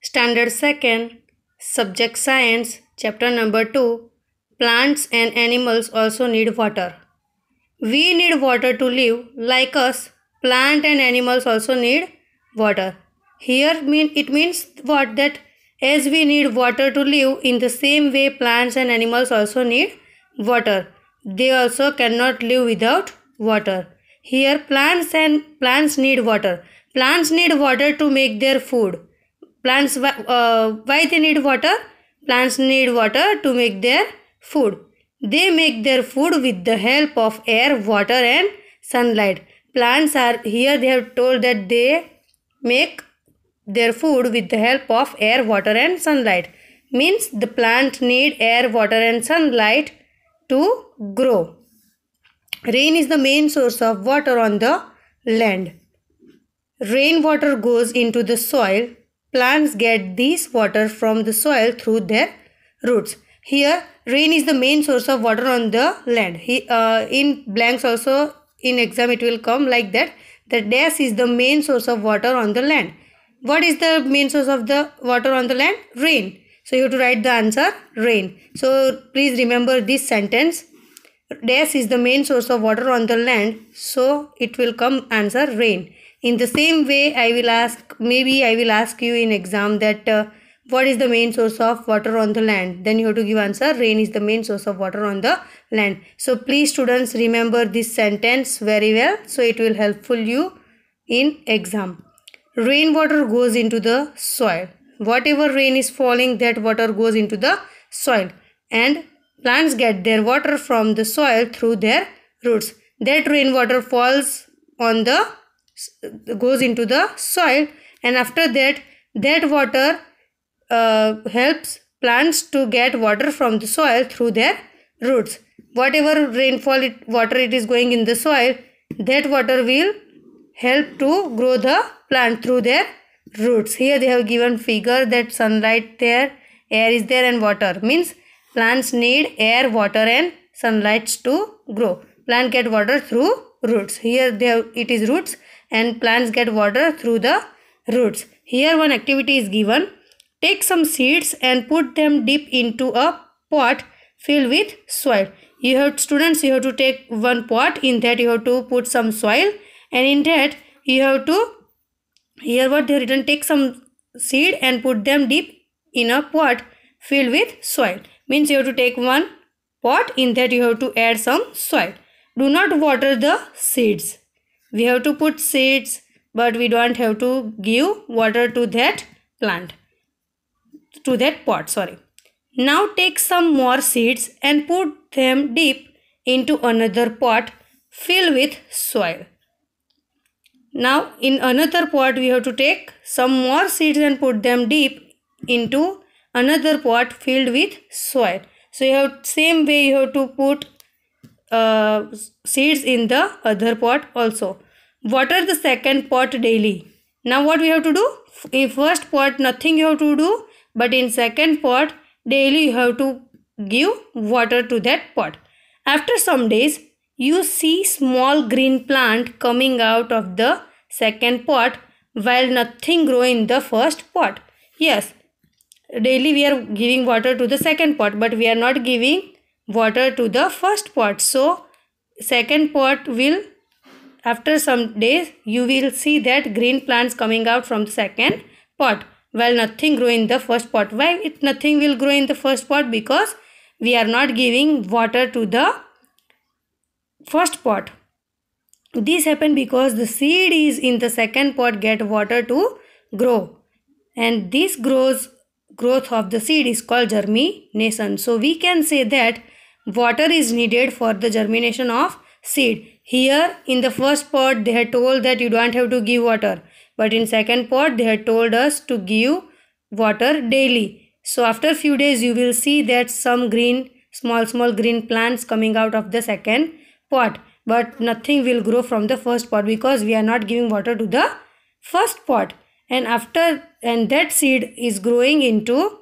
Standard 2nd, Subject Science, Chapter number 2, Plants and animals also need water. We need water to live. Like us, plant and animals also need water. Here it means what? That as we need water to live, in the same way plants and animals also need water. They also cannot live without water. Here plants need water. Plants need water to make their food. Plants, why they need water? Plants need water to make their food. They make their food with the help of air, water and sunlight. Plants are here, they have told that they make their food with the help of air, water and sunlight. Means the plant need air, water and sunlight to grow. Rain is the main source of water on the land. Rainwater goes into the soil. Plants get this water from the soil through their roots. Here, rain is the main source of water on the land. In blanks also, in exam it will come like that. The dash is the main source of water on the land. What is the main source of the water on the land? Rain. So you have to write the answer, rain. So please remember this sentence. Dash is the main source of water on the land. So it will come answer, rain. In the same way, I will ask you in exam that what is the main source of water on the land? Then you have to give answer, rain is the main source of water on the land. So please students remember this sentence very well. So it will helpful you in exam. Rainwater goes into the soil. Whatever rain is falling, that water goes into the soil. And plants get their water from the soil through their roots. That rainwater goes into the soil, and after that water helps plants to get water from the soil through their roots. Whatever water it is going in the soil, that water will help to grow the plant through their roots. Here they have given figure that sunlight there, air is there and water. Means plants need air, water and sunlight to grow. Plant get water through roots. Here it is roots and plants get water through the roots. Here one activity is given. Take some seeds and put them deep into a pot filled with soil. Students, you have to take one pot. In that you have to put some soil, and in that you have to, here what they have written, take some seed and put them deep in a pot filled with soil. Means you have to take one pot. In that you have to add some soil. Do not water the seeds. We have to put seeds, but we don't have to give water to that plant, to that pot, sorry. Now take some more seeds and put them deep into another pot filled with soil. Now in another pot we have to take some more seeds and put them deep into another pot filled with soil. So same way you have to put seeds in the other pot also. Water the second pot daily. Now what we have to do? In first pot nothing you have to do, but in second pot daily you have to give water to that pot. After some days you see small green plant coming out of the second pot while nothing grow in the first pot. Yes, daily we are giving water to the second pot, but we are not giving water to the first pot. So second pot will, after some days you will see that green plants coming out from the second pot while nothing grow in the first pot. Why nothing will grow in the first pot? Because we are not giving water to the first pot. This happened because the seed is in the second pot get water to grow, and this growth of the seed is called germination. So we can say that water is needed for the germination of seed. Here in the first pot they had told that you don't have to give water, but in second pot they had told us to give water daily. So after few days you will see that some small green plants coming out of the second pot, but nothing will grow from the first pot because we are not giving water to the first pot. And that seed is growing into,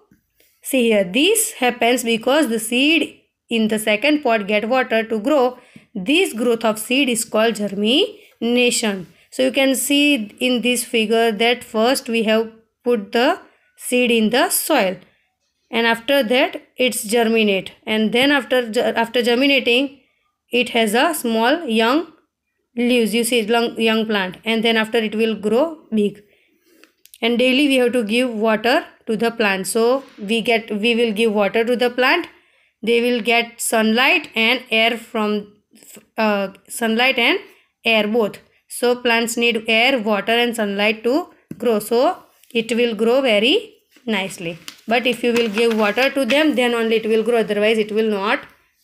see here, this happens because the seed in the second pot get water to grow. This growth of seed is called germination. So you can see in this figure that first we have put the seed in the soil, and after that it's germinate, and then after germinating it has a small young leaves, you see young plant, and then after it will grow big. And daily we have to give water to the plant. So we will give water to the plant. They will get sunlight and air from sunlight and air both. So plants need air, water and sunlight to grow, so it will grow very nicely. But if you will give water to them, then only it will grow, otherwise it will not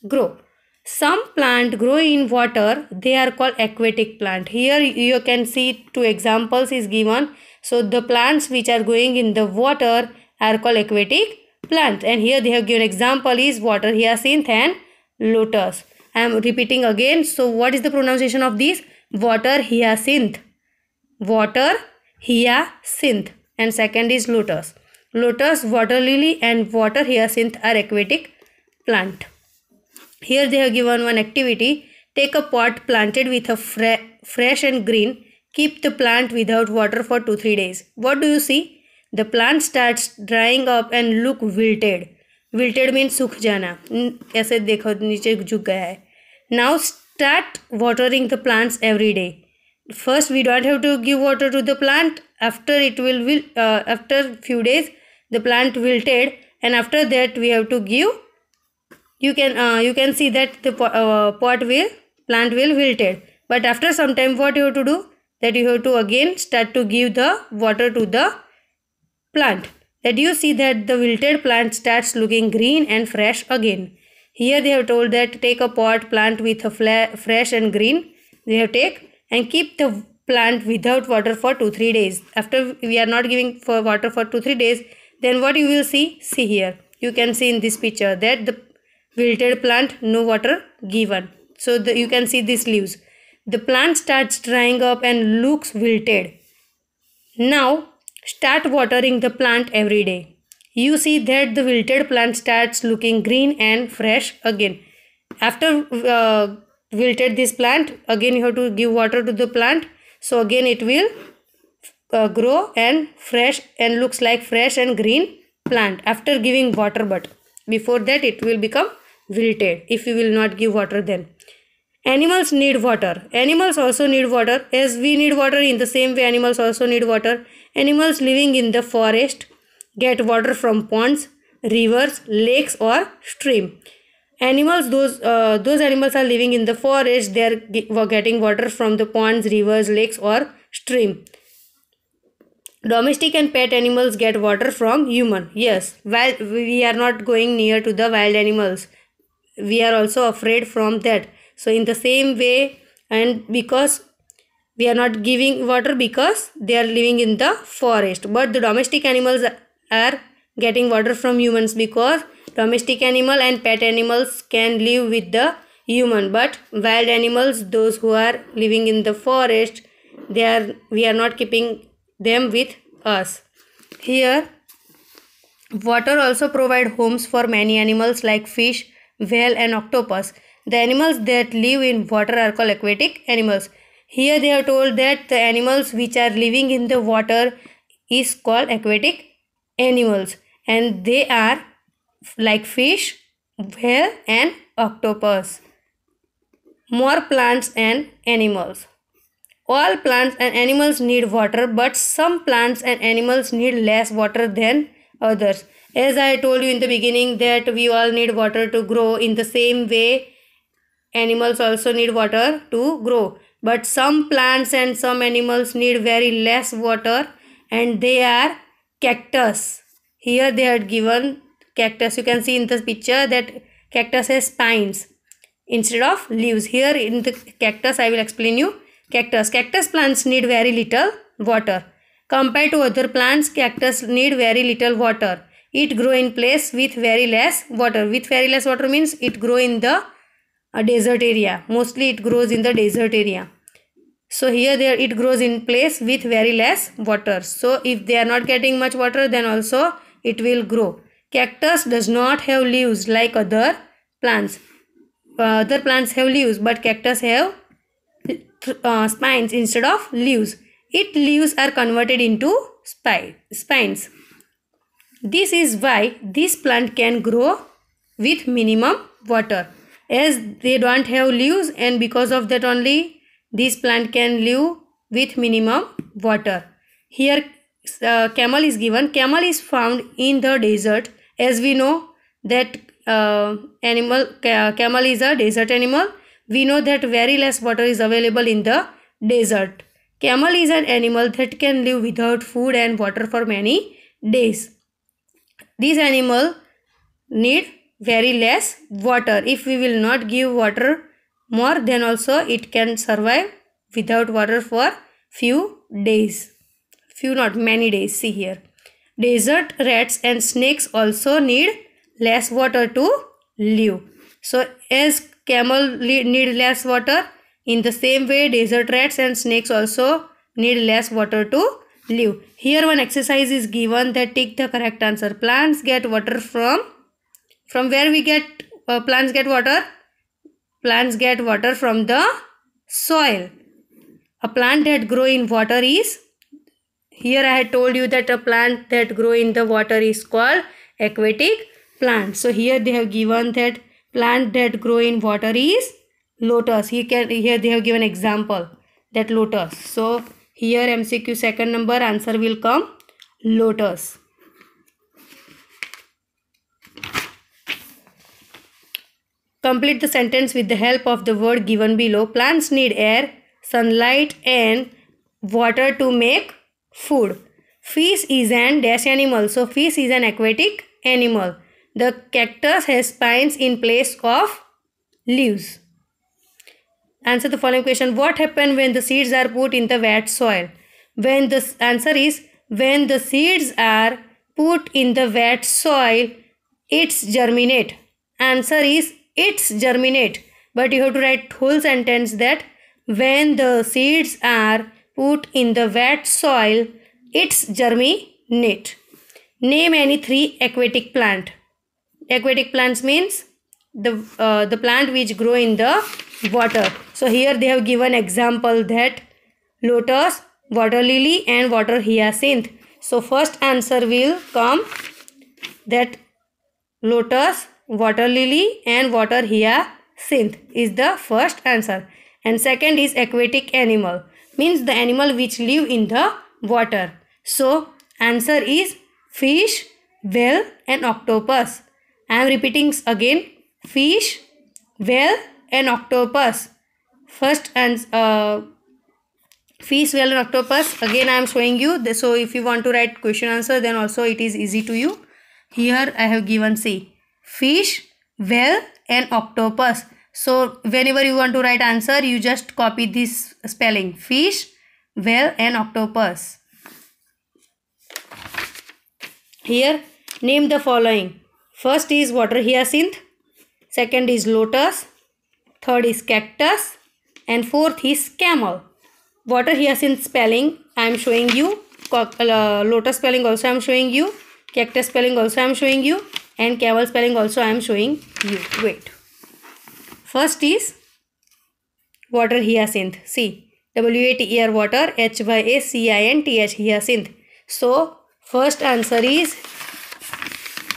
grow. Some plant grow in water, they are called aquatic plant. Here you can see two examples is given. So the plants which are growing in the water are called aquatic plants, and here they have given example is water hyacinth and lotus. I am repeating again. So what is the pronunciation of these? Water hyacinth, water hyacinth, and second is lotus. Lotus, water lily and water hyacinth are aquatic plant. Here they have given one activity. Take a pot planted with a fresh and green. Keep the plant without water for 2-3 days. What do you see? The plant starts drying up and look wilted. Wilted means सूख जाना. ऐसे देखो नीचे झुक गया है. Now start watering the plants every day. First we don't have to give water to the plant. After it will after few days the plant wilted, and after that we have to give. You can see that the plant will wilted. But after some time what you have to do? That you have to again start to give the water to the plant. That you see that the wilted plant starts looking green and fresh again. Here they have told that take a pot plant with a fresh and green. They have take and keep the plant without water for 2-3 days. After we are not giving for water for 2-3 days, then what you will see? See here. You can see in this picture that the wilted plant, no water given. So you can see these leaves. The plant starts drying up and looks wilted. Now start watering the plant every day. You see that the wilted plant starts looking green and fresh again. After wilted this plant, again you have to give water to the plant. So again it will grow and fresh and looks like fresh and green plant after giving water, but before that it will become wilted if you will not give water then. Animals need water. Animals also need water. As we need water, in the same way animals also need water. Animals living in the forest get water from ponds, rivers, lakes or stream. Animals, those animals are living in the forest, they are getting water from the ponds, rivers, lakes or stream. Domestic and pet animals get water from human. Yes, while we are not going near to the wild animals, we are also afraid from that. So in the same way, and because we are not giving water because they are living in the forest, but the domestic animals are getting water from humans because domestic animal and pet animals can live with the human, but wild animals, those who are living in the forest, we are not keeping them with us. Here water also provide homes for many animals like fish, whale and octopus. The animals that live in water are called aquatic animals. Here they are told that the animals which are living in the water is called aquatic animals, and they are like fish, whale and octopus. More plants and animals. All plants and animals need water, but some plants and animals need less water than others. As I told you in the beginning that we all need water to grow, in the same way animals also need water to grow. But some plants and some animals need very less water, and they are cactus. Here they are given cactus. You can see in this picture that cactus has spines instead of leaves. Here in the cactus I will explain you. Cactus plants need very little water. Compared to other plants, cactus need very little water. It grow in place with very less water. With very less water means it grow in the desert area. Mostly it grows in the desert area. So here it grows in place with very less water. So if they are not getting much water, then also it will grow. Cactus does not have leaves like other plants. Other plants have leaves, but cactus have spines instead of leaves. Its leaves are converted into spines. This is why this plant can grow with minimum water, as they don't have leaves, and because of that only this plant can live with minimum water. Here camel is given. Camel is found in the desert, as we know that camel is a desert animal. We know that very less water is available in the desert. Camel is an animal that can live without food and water for many days. This animal need very less water. If we will not give water more, then also it can survive without water for few days. Few, not many days. See here. Desert rats and snakes also need less water to live. So as camel need less water, in the same way desert rats and snakes also need less water to live. Here one exercise is given that take the correct answer. Plants get water from where we get plants get water? Plants get water from the soil. A plant that grow in water is, here I had told you that a plant that grow in the water is called aquatic plant. So here they have given that plant that grow in water is lotus. Here they have given example that lotus. So here MCQ second number answer will come lotus. Complete the sentence with the help of the word given below. Plants need air, sunlight and water to make food. Fish is an dash animal. So fish is an aquatic animal. The cactus has spines in place of leaves. Answer the following question. What happens when the seeds are put in the wet soil? When the answer is, when the seeds are put in the wet soil, it's germinate. Answer is it's germinate. But you have to write whole sentence that when the seeds are put in the wet soil, it's germinate. Name any 3 aquatic plant. Aquatic plants means the plant which grow in the water. So here they have given example that lotus, water lily and water hyacinth. So first answer will come that lotus, water lily and water hyacinth is the first answer. And second is aquatic animal, means the animal which live in the water. So answer is fish, whale and octopus. I am repeating again, fish, whale and octopus. First and fish, whale and octopus. Again I am showing you. So if you want to write question answer, then also it is easy to you. Here I have given, see, fish, whale and octopus. So whenever you want to write answer, you just copy this spelling, fish, whale and octopus. Here name the following. First is water hyacinth, second is lotus, third is cactus and fourth is camel. Water hyacinth spelling I am showing you, lotus spelling also I am showing you, cactus spelling also I am showing you and camel spelling also I am showing you. Wait. First is water hyacinth. See, WATER water, HYACINTH hyacinth. So first answer is,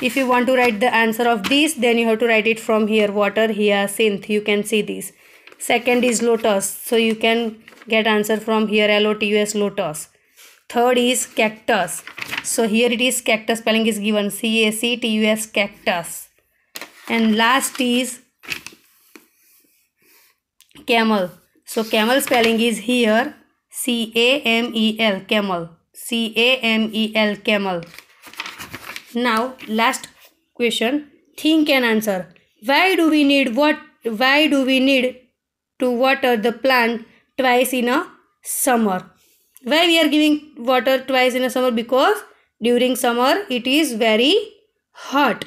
if you want to write the answer of this, then you have to write it from here, water hyacinth. You can see this. Second is lotus. So you can get answer from here, LOTUS, lotus. Third is cactus. So here it is, cactus spelling is given, CACTUS, cactus. And last is camel. So camel spelling is here, CAMEL, camel. CAMEL, camel. Now last question, think and answer. Why do we need to water the plant twice in a summer? Why we are giving water twice in a summer? Because during summer it is very hot.